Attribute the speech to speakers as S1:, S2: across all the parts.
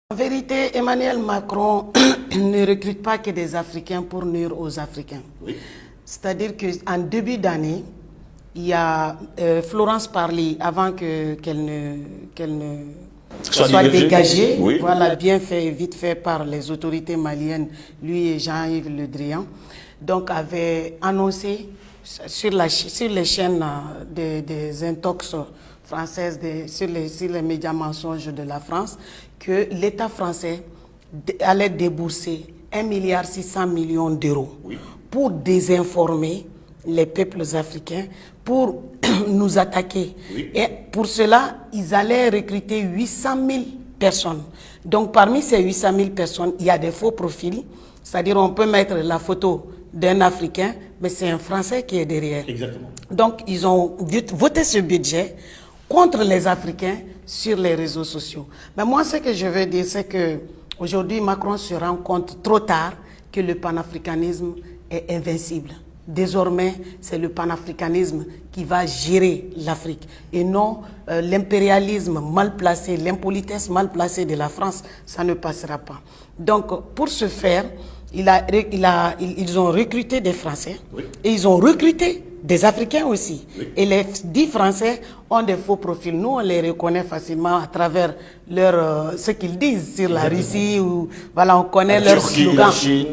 S1: En vérité, Emmanuel Macron ne recrute pas que des Africains pour nuire aux Africains. Oui. C'est-à-dire qu'en début d'année, il y a Florence Parly, avant qu'elle ne soit dégagée, oui. Voilà, bien fait, vite fait par les autorités maliennes, lui et Jean-Yves Le Drian, donc avait annoncé sur les chaînes des intox françaises, sur les médias mensonges de la France, que l'État français allait débourser 1,6 milliard d'euros oui. pour désinformer les peuples africains, pour nous attaquer. Oui. Et pour cela, ils allaient recruter 800 000 personnes. Donc parmi ces 800 000 personnes, il y a des faux profils, c'est-à-dire on peut mettre la photo d'un Africain, mais c'est un Français qui est derrière. Exactement. Donc ils ont voté ce budget contre les Africains sur les réseaux sociaux. Mais moi, ce que je veux dire, c'est que aujourd'hui, Macron se rend compte trop tard que le panafricanisme est invincible. Désormais, c'est le panafricanisme qui va gérer l'Afrique et non l'impérialisme mal placé, l'impolitesse mal placée de la France, ça ne passera pas. Donc, pour ce faire, ils ont recruté des Français oui. et ils ont recruté des Africains aussi. Oui. Et les 10 Français ont des faux profils. Nous, on les reconnaît facilement à travers ce qu'ils disent sur la Russie. Ou, voilà, on connaît leur slogan.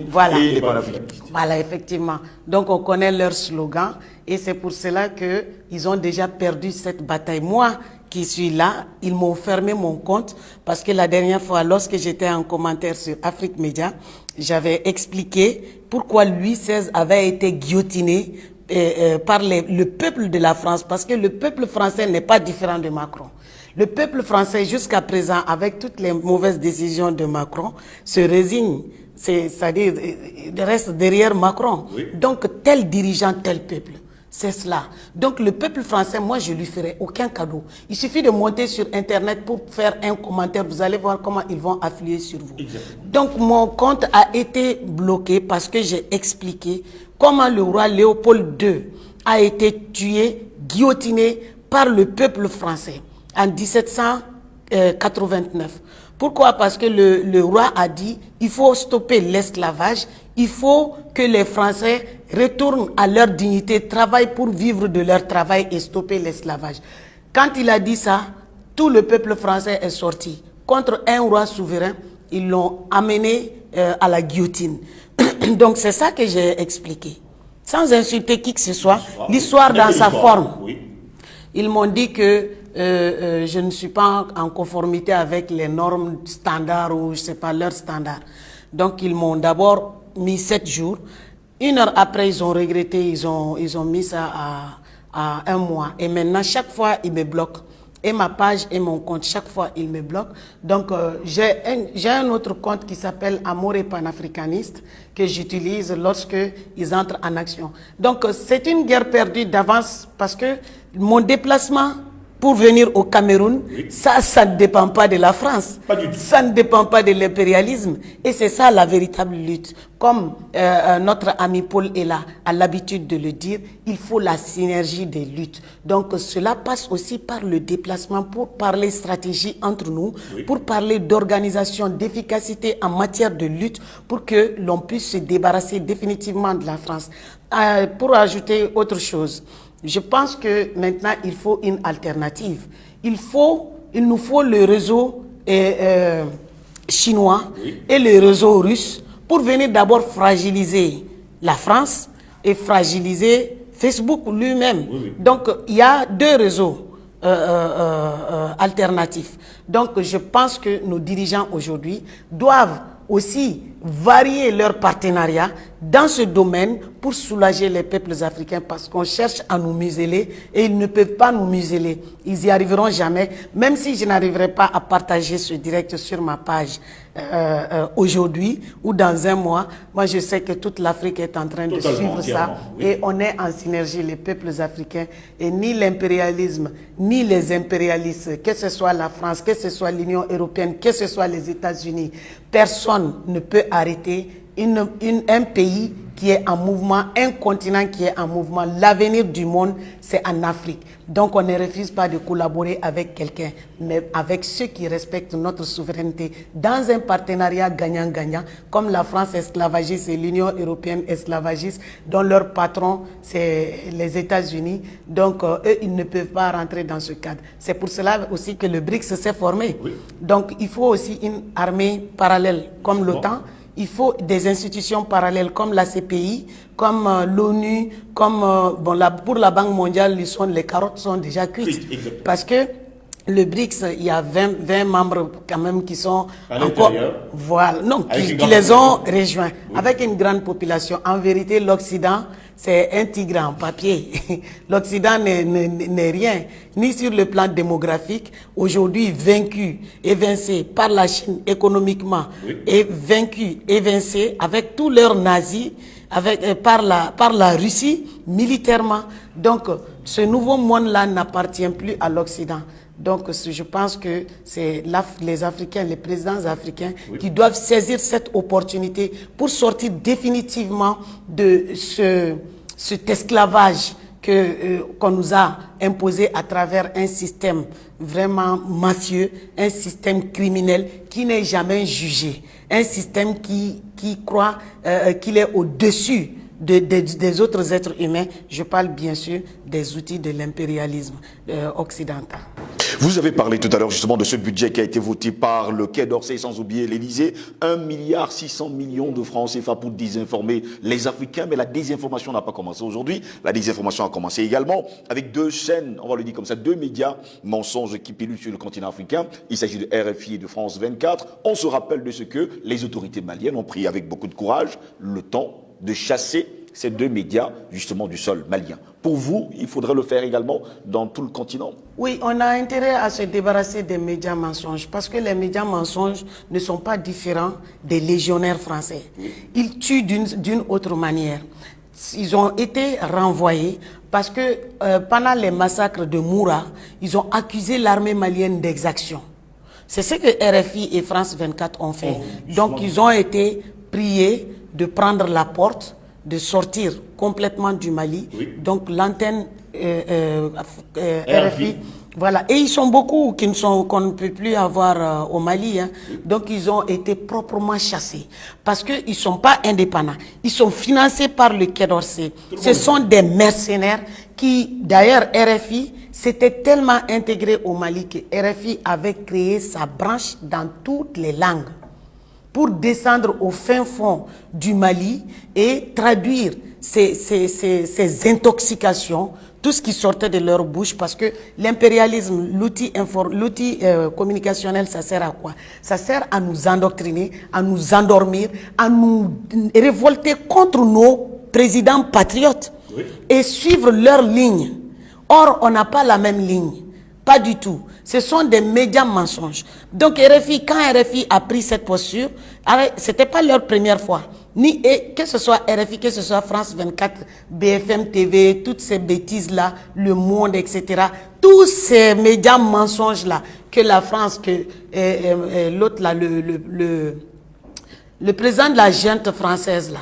S1: Voilà. Et les panafricanistes. Voilà, effectivement. Donc, on connaît leur slogan. Et c'est pour cela qu'ils ont déjà perdu cette bataille. Moi, qui suis là, ils m'ont fermé mon compte parce que la dernière fois, lorsque j'étais en commentaire sur Afrique Média, j'avais expliqué pourquoi Louis XVI avait été guillotiné par le peuple de la France, parce que le peuple français n'est pas différent de Macron. Le peuple français, jusqu'à présent, avec toutes les mauvaises décisions de Macron, se résigne, c'est-à-dire reste derrière Macron. Oui. Donc, tel dirigeant, tel peuple. C'est cela. Donc, le peuple français, moi, je lui ferai aucun cadeau. Il suffit de monter sur Internet pour faire un commentaire. Vous allez voir comment ils vont affluer sur vous. Exactement. Donc, mon compte a été bloqué parce que j'ai expliqué comment le roi Léopold II a été tué, guillotiné par le peuple français en 1789. Pourquoi? Parce que le roi a dit il faut stopper l'esclavage, il faut que les Français retournent à leur dignité, travaillent pour vivre de leur travail et stopper l'esclavage. Quand il a dit ça, tout le peuple français est sorti. Contre un roi souverain, ils l'ont amené à la guillotine. Donc c'est ça que j'ai expliqué. Sans insulter qui que ce soit, l'histoire dans sa forme. Oui. Ils m'ont dit que je ne suis pas en conformité avec les normes standards ou je ne sais pas leurs standards. Donc ils m'ont d'abord mis 7 jours. 1 heure après, ils ont regretté, ils ont mis ça à 1 mois. Et maintenant, chaque fois, ils me bloquent. Et ma page et mon compte, chaque fois, ils me bloquent. Donc, j'ai un autre compte qui s'appelle Amour et Panafricaniste que j'utilise lorsque ils entrent en action. Donc, c'est une guerre perdue d'avance parce que mon déplacement pour venir au Cameroun, oui. ça ne dépend pas de la France. Pas du tout. Ça ne dépend pas de l'impérialisme. Et c'est ça la véritable lutte. Comme notre ami Paul est là, a l'habitude de le dire, il faut la synergie des luttes. Donc cela passe aussi par le déplacement pour parler stratégie entre nous, oui. pour parler d'organisation, d'efficacité en matière de lutte, pour que l'on puisse se débarrasser définitivement de la France. Pour ajouter autre chose, je pense que maintenant, il faut une alternative. Il nous faut le réseau chinois oui. et le réseau russe pour venir d'abord fragiliser la France et fragiliser Facebook lui-même. Oui, oui. Donc, il y a 2 réseaux alternatifs. Donc, je pense que nos dirigeants aujourd'hui doivent aussi varier leur partenariat dans ce domaine pour soulager les peuples africains parce qu'on cherche à nous museler et ils ne peuvent pas nous museler. Ils n'y arriveront jamais, même si je n'arriverai pas à partager ce direct sur ma page aujourd'hui ou dans 1 mois. Moi, je sais que toute l'Afrique est en train de suivre ça oui. et on est en synergie, les peuples africains, et ni l'impérialisme, ni les impérialistes, que ce soit la France, que ce soit l'Union européenne, que ce soit les États-Unis, personne ne peut arrêter un pays qui est en mouvement, un continent qui est en mouvement. L'avenir du monde, c'est en Afrique. Donc, on ne refuse pas de collaborer avec quelqu'un, mais avec ceux qui respectent notre souveraineté dans un partenariat gagnant-gagnant, comme la France esclavagiste et l'Union européenne esclavagiste, dont leur patron, c'est les États-Unis. Donc, eux, ils ne peuvent pas rentrer dans ce cadre. C'est pour cela aussi que le BRICS s'est formé. Oui. Donc, il faut aussi une armée parallèle, comme l'OTAN. Il faut des institutions parallèles comme la CPI, comme l'ONU, comme pour la Banque mondiale, les carottes sont déjà cuites. Oui, parce que le BRICS, il y a 20 membres quand même qui sont encore... Voilà, non, qui les ont rejoints. Oui. Avec une grande population. En vérité, l'Occident, c'est un tigre en papier. L'Occident n'est rien, ni sur le plan démographique, aujourd'hui vaincu, évincé par la Chine économiquement, oui. Et vaincu, évincé avec tous leurs nazis, par la Russie militairement. Donc, ce nouveau monde-là n'appartient plus à l'Occident. Donc, je pense que c'est les Africains, les présidents africains, oui. Qui doivent saisir cette opportunité pour sortir définitivement de cet esclavage qu'on nous a imposé à travers un système vraiment mafieux, un système criminel qui n'est jamais jugé, un système qui croit qu'il est au-dessus des autres êtres humains. Je parle bien sûr des outils de l'impérialisme occidental.
S2: Vous avez parlé tout à l'heure justement de ce budget qui a été voté par le Quai d'Orsay, sans oublier l'Élysée, 1,6 milliard de francs CFA pour désinformer les Africains. Mais la désinformation n'a pas commencé aujourd'hui. La désinformation a commencé également avec deux chaînes, on va le dire comme ça, deux médias mensonges qui pilulent sur le continent africain. Il s'agit de RFI et de France 24. On se rappelle de ce que les autorités maliennes ont pris avec beaucoup de courage le temps de chasser ces deux médias justement du sol malien. Pour vous, il faudrait le faire également dans tout le continent?
S1: Oui, on a intérêt à se débarrasser des médias mensonges parce que les médias mensonges ne sont pas différents des légionnaires français. Ils tuent d'une autre manière. Ils ont été renvoyés parce que pendant les massacres de Moura, ils ont accusé l'armée malienne d'exaction. C'est ce que RFI et France 24 ont fait. Donc, ils ont été priés de prendre la porte, de sortir complètement du Mali. Oui. Donc l'antenne RFI, voilà. Et ils sont beaucoup qu'on ne peut plus avoir au Mali. Hein. Oui. Donc ils ont été proprement chassés parce qu'ils ne sont pas indépendants. Ils sont financés par le Quai d'Orsay. Ce sont des mercenaires qui, d'ailleurs, RFI s'était tellement intégré au Mali que RFI avait créé sa branche dans toutes les langues pour descendre au fin fond du Mali et traduire ces intoxications, tout ce qui sortait de leur bouche, parce que l'impérialisme, l'outil communicationnel, ça sert à quoi? Ça sert à nous endoctriner, à nous endormir, à nous révolter contre nos présidents patriotes, oui. Et suivre leur ligne. Or, on n'a pas la même ligne. Pas du tout. Ce sont des médias mensonges. Donc RFI, quand RFI a pris cette posture, ce n'était pas leur première fois. Que ce soit RFI, que ce soit France 24, BFM TV, toutes ces bêtises-là, Le Monde, etc. Tous ces médias mensonges-là, que la France, que l'autre là, le président de la junte française là,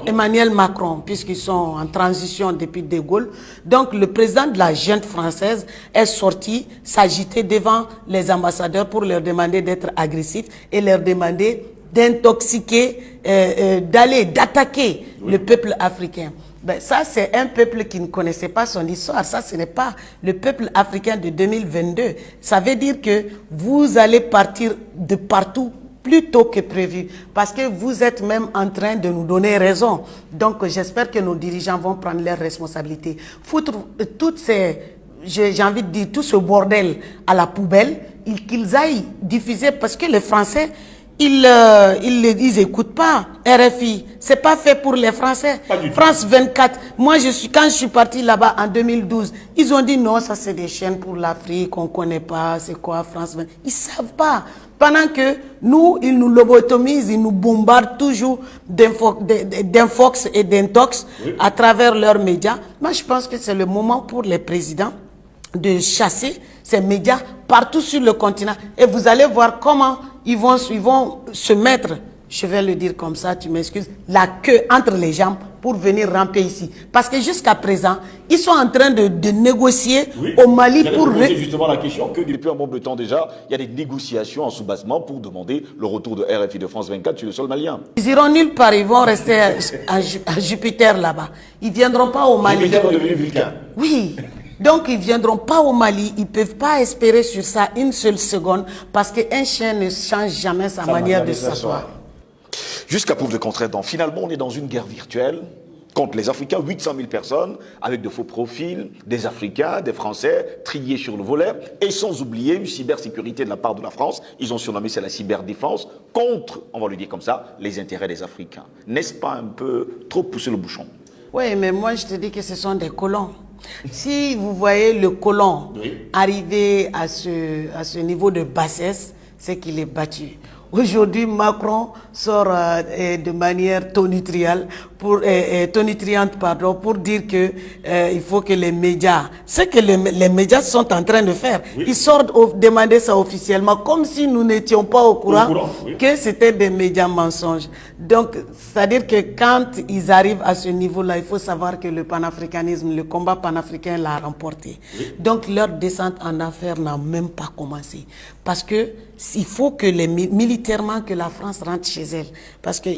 S1: Emmanuel Macron, puisqu'ils sont en transition depuis De Gaulle. Donc, le président de la junte française est sorti s'agiter devant les ambassadeurs pour leur demander d'être agressifs et leur demander d'intoxiquer, d'attaquer le peuple africain. Ben, ça, c'est un peuple qui ne connaissait pas son histoire. Ça, ce n'est pas le peuple africain de 2022. Ça veut dire que vous allez partir de partout plus tôt que prévu, parce que vous êtes même en train de nous donner raison. Donc, j'espère que nos dirigeants vont prendre leurs responsabilités. Foutre toutes ces, j'ai envie de dire, tout ce bordel à la poubelle, qu'ils aillent diffuser, parce que les Français, ils écoutent pas RFI. C'est pas fait pour les Français. France 24. Moi, quand je suis parti là-bas en 2012, ils ont dit non, ça c'est des chaînes pour l'Afrique, on connaît pas, c'est quoi France 24. Ils savent pas. Pendant que nous, ils nous lobotomisent, ils nous bombardent toujours d'infox et d'intox, oui, à travers leurs médias. Moi, je pense que c'est le moment pour les présidents de chasser ces médias partout sur le continent. Et vous allez voir comment ils vont se mettre je vais le dire comme ça, tu m'excuses, la queue entre les jambes pour venir ramper ici. Parce que jusqu'à présent, ils sont en train de négocier au Mali pour...
S2: C'est justement la question que depuis un bon bout de temps déjà, il y a des négociations en sous-bassement pour demander le retour de RFI de France 24 sur le sol malien.
S1: Ils iront nulle part, ils vont rester à Jupiter là-bas. Ils ne viendront pas au Mali.
S2: Jupiter est devenu Vulcain.
S1: Oui. Donc, ils ne viendront pas au Mali. Ils ne peuvent pas espérer sur ça une seule seconde parce qu'un chien ne change jamais sa manière de s'asseoir.
S2: Jusqu'à preuve de contraire, finalement, on est dans une guerre virtuelle contre les Africains, 800 000 personnes, avec de faux profils, des Africains, des Français, triés sur le volet, et sans oublier une cybersécurité de la part de la France. Ils ont surnommé ça la cyberdéfense, contre, on va le dire comme ça, les intérêts des Africains. N'est-ce pas un peu trop pousser le bouchon?
S1: Oui, mais moi, je te dis que ce sont des colons. Si vous voyez le colon arriver à ce niveau de bassesse, c'est qu'il est battu. Aujourd'hui, Macron sort de manière tonitruante pour dire que il faut que les médias, ce que les médias sont en train de faire, ils sortent demander ça officiellement, comme si nous n'étions pas au courant que c'était des médias mensonges. Donc, c'est-à-dire que quand ils arrivent à ce niveau-là, il faut savoir que le panafricanisme, le combat panafricain l'a remporté. Donc, leur descente en affaires n'a même pas commencé. Parce que il faut que militairement que la France rentre chez elle. Parce que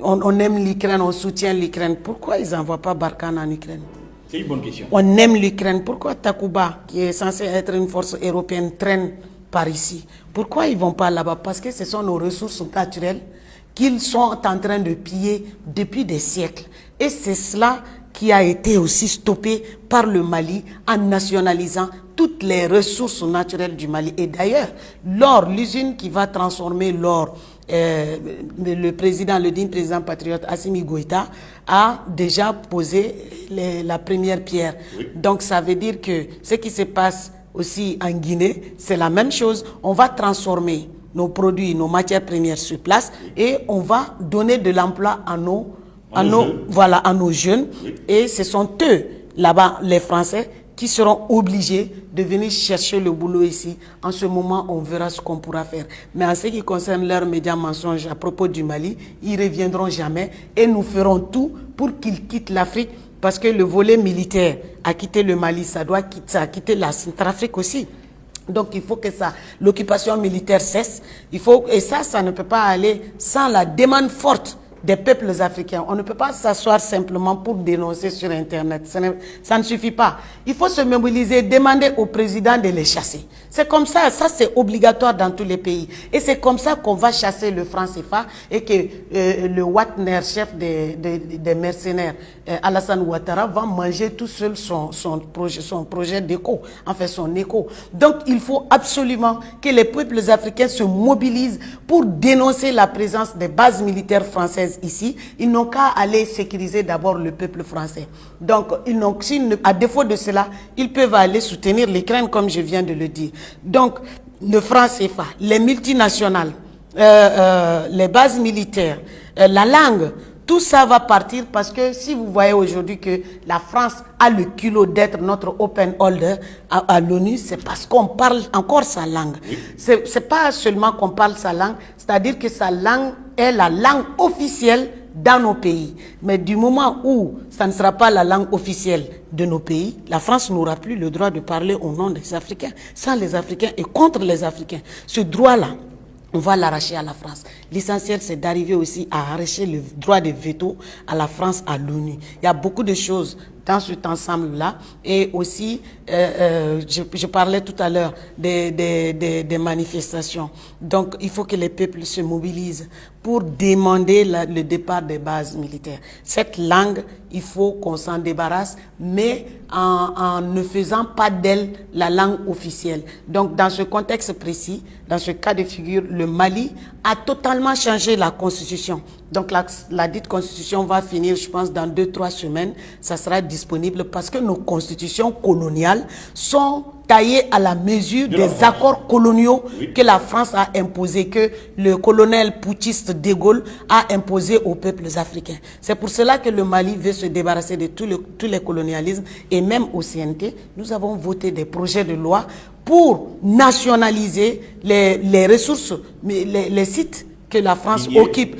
S1: on aime l'Ukraine, on soutient l'Ukraine. Pourquoi ils n'envoient pas Barkhane en Ukraine?
S2: C'est une bonne question.
S1: On aime l'Ukraine. Pourquoi Takuba, qui est censé être une force européenne, traîne par ici? Pourquoi ils ne vont pas là-bas? Parce que ce sont nos ressources naturelles qu'ils sont en train de piller depuis des siècles. Et c'est cela qui a été aussi stoppé par le Mali en nationalisant toutes les ressources naturelles du Mali. Et d'ailleurs, l'or, l'usine qui va transformer l'or, le digne président patriote Assimi Goïta a déjà posé la première pierre. Donc ça veut dire que ce qui se passe aussi en Guinée, c'est la même chose. On va transformer nos produits, nos matières premières sur place et on va donner de l'emploi à nos jeunes. Et ce sont eux, là-bas, les Français, qui seront obligés de venir chercher le boulot ici. En ce moment, on verra ce qu'on pourra faire. Mais en ce qui concerne leurs médias mensonges à propos du Mali, ils ne reviendront jamais et nous ferons tout pour qu'ils quittent l'Afrique parce que le volet militaire a quitté le Mali, ça a quitté la Centrafrique aussi. Donc il faut que l'occupation militaire cesse. Et ça ne peut pas aller sans la demande forte des peuples africains. On ne peut pas s'asseoir simplement pour dénoncer sur Internet. Ça ne suffit pas. Il faut se mobiliser, demander au président de les chasser. C'est comme ça, c'est obligatoire dans tous les pays. Et c'est comme ça qu'on va chasser le franc CFA et que le Watner, chef des mercenaires, Alassane Ouattara, va manger tout seul son projet d'écho, enfin son écho. Donc il faut absolument que les peuples africains se mobilisent pour dénoncer la présence des bases militaires françaises ici. Ils n'ont qu'à aller sécuriser d'abord le peuple français. Donc, à défaut de cela, ils peuvent aller soutenir l'Ukraine, comme je viens de le dire. Donc, le franc CFA, les multinationales, les bases militaires, la langue, tout ça va partir parce que si vous voyez aujourd'hui que la France a le culot d'être notre open holder à l'ONU, c'est parce qu'on parle encore sa langue. C'est pas seulement qu'on parle sa langue, c'est-à-dire que sa langue est la langue officielle dans nos pays. Mais du moment où ça ne sera pas la langue officielle de nos pays, la France n'aura plus le droit de parler au nom des Africains, sans les Africains et contre les Africains. Ce droit-là, on va l'arracher à la France. L'essentiel, c'est d'arriver aussi à arracher le droit de veto à la France, à l'ONU. Il y a beaucoup de choses dans cet ensemble-là. Et aussi, je parlais tout à l'heure des manifestations. Donc, il faut que les peuples se mobilisent pour demander le départ des bases militaires. Cette langue, il faut qu'on s'en débarrasse, mais en ne faisant pas d'elle la langue officielle. Donc, dans ce contexte précis, dans ce cas de figure, le Mali a totalement changé la constitution. Donc, la dite constitution va finir, je pense, dans 2-3 semaines. Ça sera disponible parce que nos constitutions coloniales sont taillées à la mesure des accords coloniaux que la France a imposés, que le colonel putschiste de Gaulle a imposé aux peuples africains. C'est pour cela que le Mali veut se débarrasser de tous les colonialismes et même au CNT, nous avons voté des projets de loi pour nationaliser les ressources, les sites que la France occupe,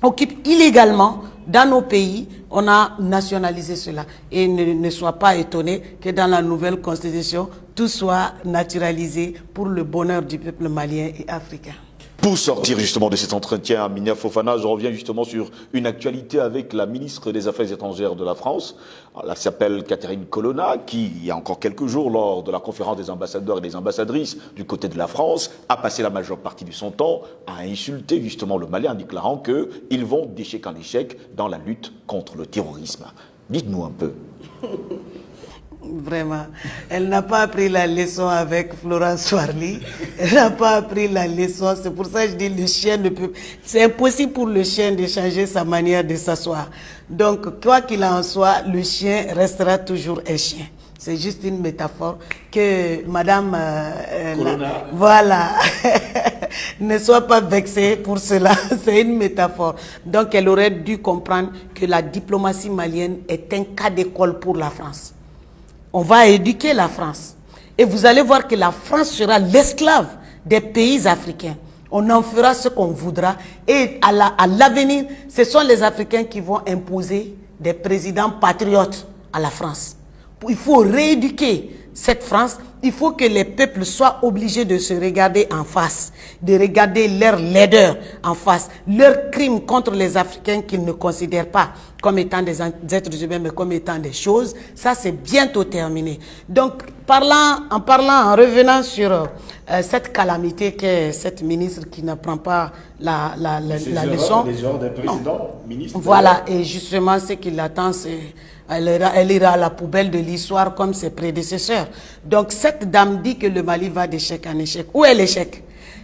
S1: occupe illégalement dans nos pays. On a nationalisé cela. Et ne sois pas étonné que dans la nouvelle constitution, tout soit naturalisé pour le bonheur du peuple malien et africain.
S2: Pour sortir justement de cet entretien, Aminia Fofana, je reviens justement sur une actualité avec la ministre des Affaires étrangères de la France. Elle s'appelle Catherine Colonna, qui, il y a encore quelques jours, lors de la conférence des ambassadeurs et des ambassadrices du côté de la France, a passé la majeure partie de son temps à insulter justement le Mali en déclarant qu'ils vont d'échec en échec dans la lutte contre le terrorisme. Dites-nous un peu.
S1: Vraiment, elle n'a pas appris la leçon avec Florence Warli. Elle n'a pas appris la leçon. C'est pour ça que je dis le chien ne peut. C'est impossible pour le chien de changer sa manière de s'asseoir. Donc, quoi qu'il en soit, le chien restera toujours un chien. C'est juste une métaphore que Madame, voilà, ne soit pas vexée pour cela. C'est une métaphore. Donc, elle aurait dû comprendre que la diplomatie malienne est un cas d'école pour la France. On va éduquer la France. Et vous allez voir que la France sera l'esclave des pays africains. On en fera ce qu'on voudra. Et à l'avenir, ce sont les Africains qui vont imposer des présidents patriotes à la France. Il faut rééduquer cette France. Il faut que les peuples soient obligés de se regarder en face, de regarder leurs laideurs en face, leurs crimes contre les Africains qu'ils ne considèrent pas comme étant des êtres humains, mais comme étant des choses. Ça, c'est bientôt terminé. Donc, en revenant sur cette calamité qu'est cette ministre qui ne prend pas la leçon. Voilà, et justement, ce qui l'attend, c'est... Elle ira à la poubelle de l'histoire comme ses prédécesseurs. Donc cette dame dit que le Mali va d'échec en échec. Où est l'échec?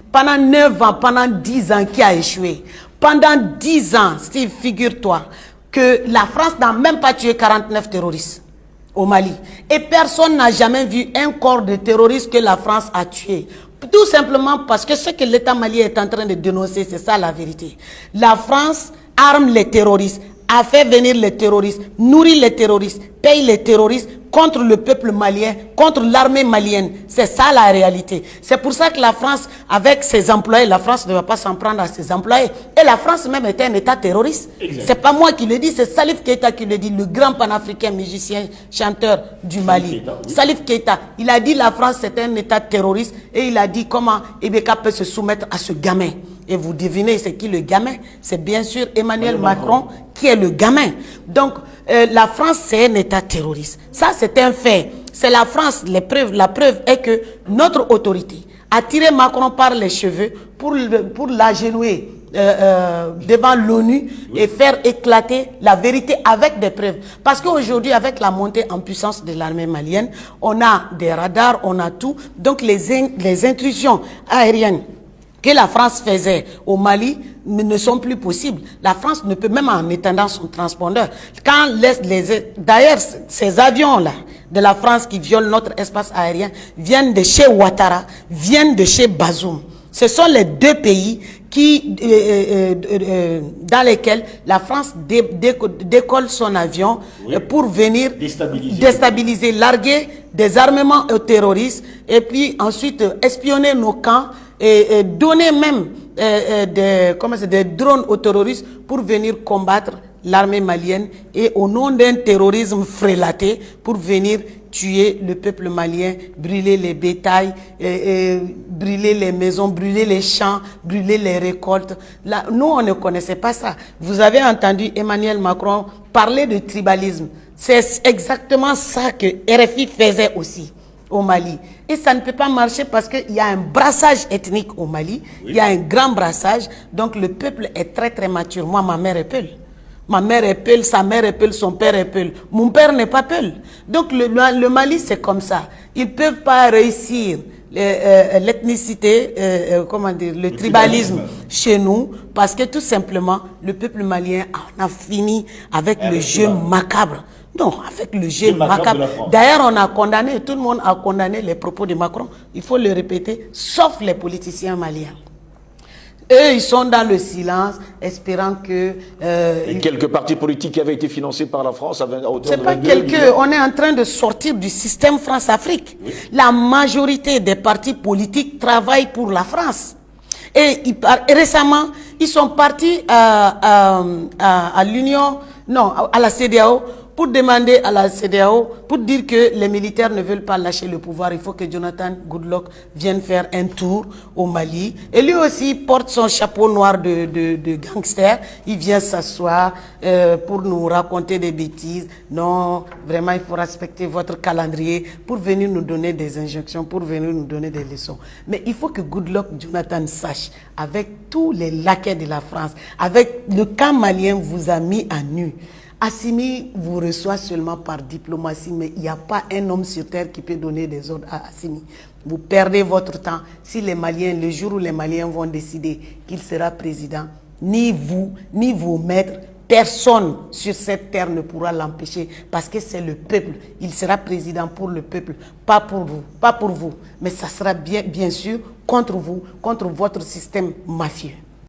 S1: Pendant 9 ans, pendant 10 ans qui a échoué. Pendant 10 ans, Steve, figure-toi que la France n'a même pas tué 49 terroristes au Mali. Et personne n'a jamais vu un corps de terroristes que la France a tué. Tout simplement parce que ce que l'État malien est en train de dénoncer, c'est ça la vérité. La France arme les terroristes, a fait venir les terroristes, nourrit les terroristes, paye les terroristes contre le peuple malien, contre l'armée malienne. C'est ça la réalité. C'est pour ça que la France, avec ses employés, la France ne va pas s'en prendre à ses employés. Et la France même est un État terroriste. C'est pas moi qui le dis, c'est Salif Keita qui le dit, le grand panafricain musicien, chanteur du Mali. Salif Keita, il a dit la France c'est un État terroriste et il a dit comment Ibeka peut se soumettre à ce gamin. Et vous devinez c'est qui le gamin? C'est bien sûr Emmanuel Macron qui est le gamin. Donc la France c'est un État terroriste. Ça c'est un fait. C'est la France. La preuve est que notre autorité a tiré Macron par les cheveux pour l'agenouiller devant l'ONU et faire éclater la vérité avec des preuves. Parce qu'aujourd'hui, avec la montée en puissance de l'armée malienne, on a des radars, on a tout. Donc les intrusions aériennes que la France faisait au Mali ne sont plus possibles. La France ne peut même en étendant son transpondeur. Quand d'ailleurs, ces avions-là de la France qui violent notre espace aérien viennent de chez Ouattara, viennent de chez Bazoum. Ce sont les deux pays qui, dans lesquels la France décolle son avion pour venir déstabiliser, larguer des armements aux terroristes et puis ensuite espionner nos camps et donner même des drones aux terroristes pour venir combattre l'armée malienne et au nom d'un terrorisme frélaté pour venir tuer le peuple malien, brûler les bétails, brûler les maisons, brûler les champs, brûler les récoltes. Là, nous, on ne connaissait pas ça. Vous avez entendu Emmanuel Macron parler de tribalisme. C'est exactement ça que RFI faisait aussi au Mali. Et ça ne peut pas marcher parce qu'il y a un brassage ethnique au Mali. Oui. Il y a un grand brassage. Donc le peuple est très très mature. Moi, ma mère est Peul. Ma mère est Peul, sa mère est Peul, son père est Peul. Mon père n'est pas Peul. Donc le Mali, c'est comme ça. Ils ne peuvent pas réussir l'ethnicité, le tribalisme chez nous, parce que tout simplement, le peuple malien en a fini avec le jeu macabre. Non, avec le jeu macabre. D'ailleurs, on a condamné, tout le monde a condamné les propos de Macron. Il faut le répéter, sauf les politiciens maliens. Eux, ils sont dans le silence, espérant que...
S2: Et quelques partis politiques qui avaient été financés par la France...
S1: C'est pas quelques, on est en train de sortir du système France-Afrique. Oui. La majorité des partis politiques travaillent pour la France. Et récemment, ils sont partis à l'Union, non, à la CEDEAO, pour demander à la CEDEAO, pour dire que les militaires ne veulent pas lâcher le pouvoir. Il faut que Jonathan Goodluck vienne faire un tour au Mali. Et lui aussi porte son chapeau noir de gangster. Il vient s'asseoir pour nous raconter des bêtises. Non, vraiment, il faut respecter votre calendrier pour venir nous donner des injonctions, pour venir nous donner des leçons. Mais il faut que Goodluck Jonathan sache, avec tous les laquais de la France, avec le camp malien vous a mis à nu. Assimi vous reçoit seulement par diplomatie, mais il n'y a pas un homme sur terre qui peut donner des ordres à Assimi. Vous perdez votre temps. Si les Maliens, le jour où les Maliens vont décider qu'il sera président, ni vous, ni vos maîtres, personne sur cette terre ne pourra l'empêcher parce que c'est le peuple. Il sera président pour le peuple, pas pour vous, pas pour vous. Mais ça sera bien sûr contre vous, contre votre système mafieux.